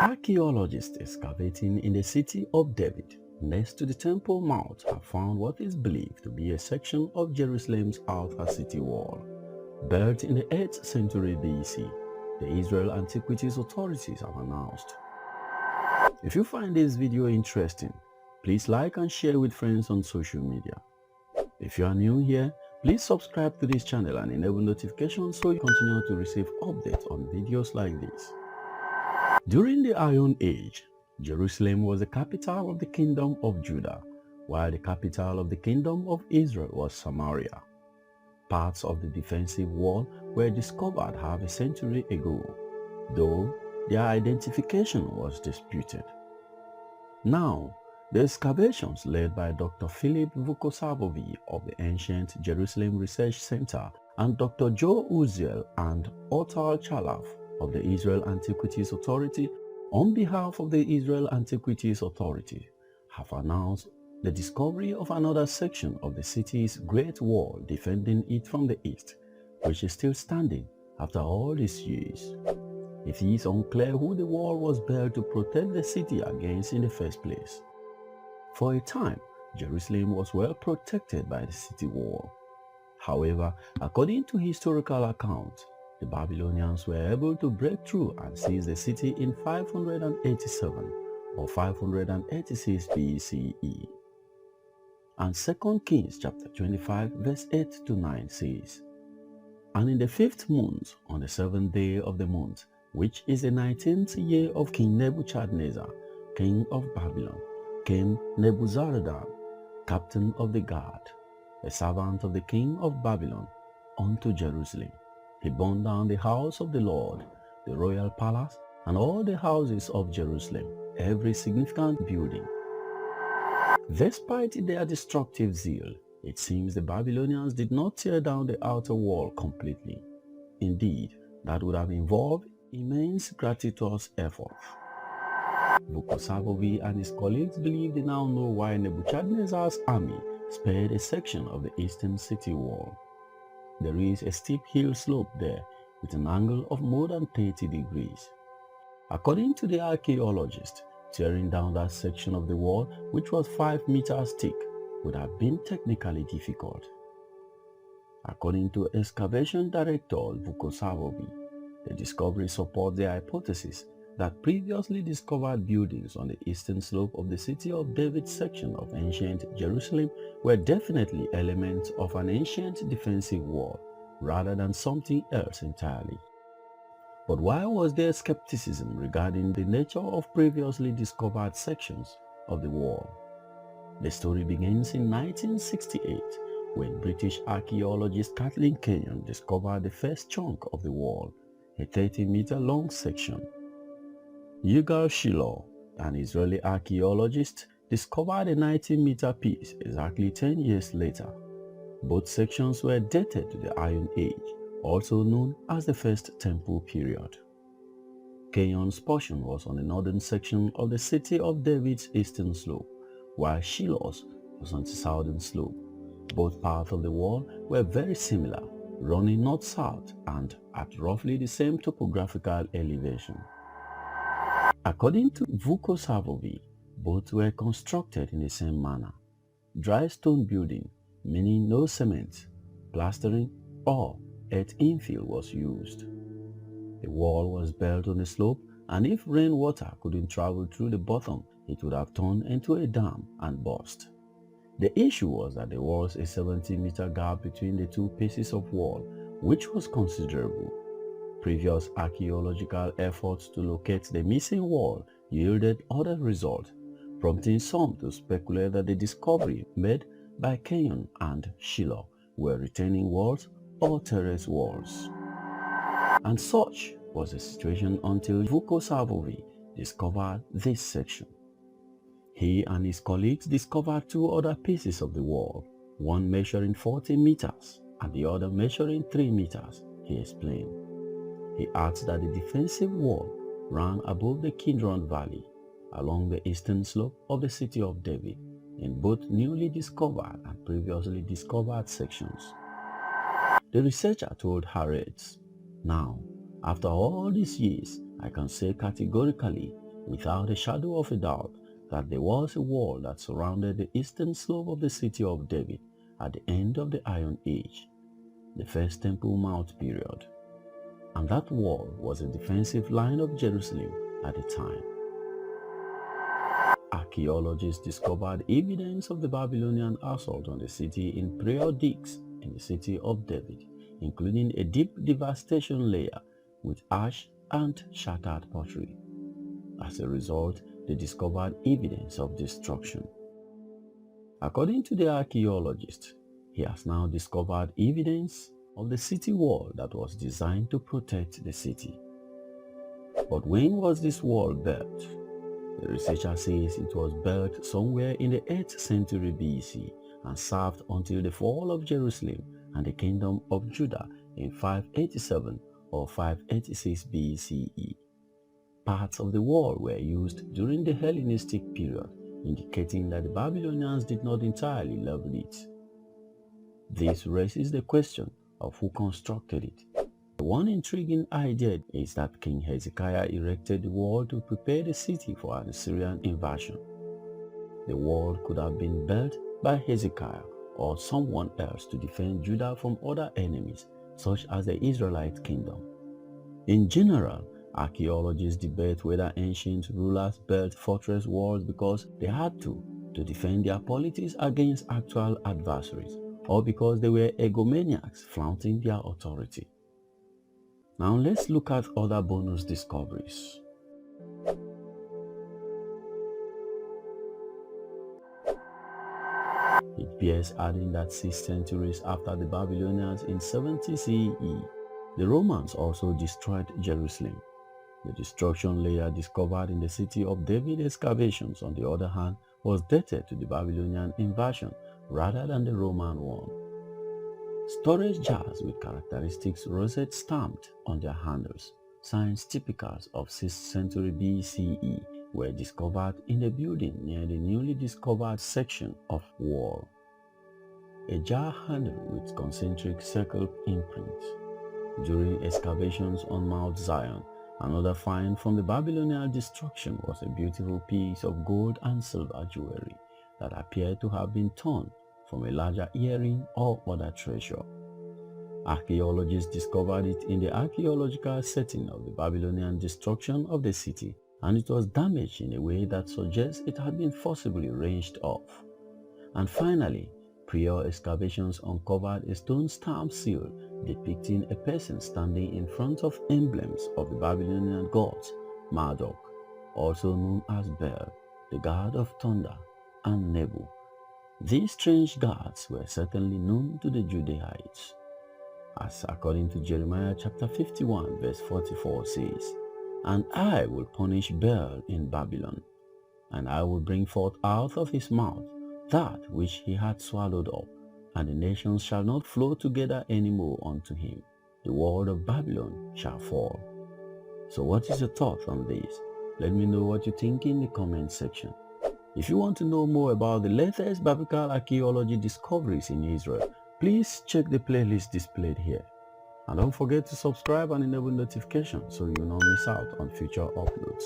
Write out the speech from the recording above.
Archaeologists excavating in the city of David, next to the Temple Mount, have found what is believed to be a section of Jerusalem's outer city wall. Built in the 8th century BC, the Israel Antiquities Authorities have announced. If you find this video interesting, please like and share with friends on social media. If you are new here, please subscribe to this channel and enable notifications so you continue to receive updates on videos like this. During the Iron Age, Jerusalem was the capital of the Kingdom of Judah, while the capital of the Kingdom of Israel was Samaria. Parts of the defensive wall were discovered half a century ago, though their identification was disputed. Now, the excavations led by Dr. Philip Vukosavovi of the Ancient Jerusalem Research Center and Dr. Joe Uziel and Otal Chalaf of the Israel Antiquities Authority on behalf of the Israel Antiquities Authority have announced the discovery of another section of the city's Great Wall defending it from the east, which is still standing after all these years. It is unclear who the wall was built to protect the city against in the first place. For a time, Jerusalem was well protected by the city wall. However, according to historical accounts, the Babylonians were able to break through and seize the city in 587 or 586 BCE. And 2 Kings chapter 25 verse 8 to 9 says, "And in the 5th month, on the 7th day of the month, which is the 19th year of King Nebuchadnezzar, king of Babylon, came Nebuzaradan, captain of the guard, a servant of the king of Babylon, unto Jerusalem. He burned down the house of the Lord, the royal palace, and all the houses of Jerusalem, every significant building." Despite their destructive zeal, it seems the Babylonians did not tear down the outer wall completely. Indeed, that would have involved immense gratuitous effort. Vukosavovi and his colleagues believe they now know why Nebuchadnezzar's army spared a section of the eastern city wall. There is a steep hill slope there with an angle of more than 30 degrees. According to the archaeologists, tearing down that section of the wall, which was 5 meters thick, would have been technically difficult. According to excavation director Vukosavovi, the discovery supports the hypothesis that previously discovered buildings on the eastern slope of the City of David section of ancient Jerusalem were definitely elements of an ancient defensive wall rather than something else entirely. But why was there skepticism regarding the nature of previously discovered sections of the wall? The story begins in 1968 when British archaeologist Kathleen Kenyon discovered the first chunk of the wall, a 30-meter long section. Yigal Shiloh, an Israeli archaeologist, discovered a 90-meter piece exactly 10 years later. Both sections were dated to the Iron Age, also known as the First Temple period. Kenyon's portion was on the northern section of the City of David's eastern slope, while Shiloh's was on the southern slope. Both parts of the wall were very similar, running north-south and at roughly the same topographical elevation. According to Vukosavovi, both were constructed in the same manner. Dry stone building, meaning no cement, plastering, or earth infill was used. The wall was built on a slope, and if rainwater couldn't travel through the bottom, it would have turned into a dam and burst. The issue was that there was a 70-meter gap between the two pieces of wall, which was considerable. Previous archaeological efforts to locate the missing wall yielded other results, prompting some to speculate that the discovery made by Kenyon and Shiloh were retaining walls or terrace walls. And such was the situation until Vukosavovi discovered this section. He and his colleagues discovered two other pieces of the wall, one measuring 40 meters and the other measuring 3 meters, he explained. He adds that the defensive wall ran above the Kidron Valley, along the eastern slope of the City of David, in both newly discovered and previously discovered sections. The researcher told Haaretz, "Now, after all these years, I can say categorically without a shadow of a doubt that there was a wall that surrounded the eastern slope of the city of David at the end of the Iron Age, the First Temple Mount period, and that wall was a defensive line of Jerusalem at the time. Archaeologists discovered evidence of the Babylonian assault on the city in prayer digs in the city of David, including a deep devastation layer with ash and shattered pottery. As a result, they discovered evidence of destruction. According to the archaeologist, he has now discovered evidence of the city wall that was designed to protect the city. But when was this wall built? The researcher says it was built somewhere in the 8th century BC and served until the fall of Jerusalem and the kingdom of Judah in 587 or 586 BCE. Parts of the wall were used during the Hellenistic period, indicating that the Babylonians did not entirely level it. This raises the question of who constructed it. One intriguing idea is that King Hezekiah erected the wall to prepare the city for an Assyrian invasion. The wall could have been built by Hezekiah or someone else to defend Judah from other enemies, such as the Israelite kingdom. In general, archaeologists debate whether ancient rulers built fortress walls because they had to defend their polities against actual adversaries, or because they were egomaniacs flaunting their authority. Now let's look at other bonus discoveries. It bears adding that 6 centuries after the Babylonians in 70 CE, the Romans also destroyed Jerusalem. The destruction layer discovered in the city of David excavations, on the other hand, was dated to the Babylonian invasion rather than the Roman one. Storage jars with characteristics rosette stamped on their handles, signs typical of 6th century BCE, were discovered in the building near the newly discovered section of wall. A jar handle with concentric circle imprints. During excavations on Mount Zion, another find from the Babylonian destruction was a beautiful piece of gold and silver jewelry that appeared to have been torn from a larger earring or other treasure. Archaeologists discovered it in the archaeological setting of the Babylonian destruction of the city, and it was damaged in a way that suggests it had been forcibly wrenched off. And finally, prior excavations uncovered a stone stamp seal depicting a person standing in front of emblems of the Babylonian gods, Marduk, also known as Bel, the god of thunder, and Nebu. These strange gods were certainly known to the Judahites, as according to Jeremiah chapter 51 verse 44 says, "And I will punish Bel in Babylon, and I will bring forth out of his mouth that which he had swallowed up, and the nations shall not flow together any more unto him. The wall of Babylon shall fall." So what is your thought on this? Let me know what you think in the comment section. If you want to know more about the latest biblical archaeology discoveries in Israel, please check the playlist displayed here. And don't forget to subscribe and enable notifications so you will not miss out on future uploads.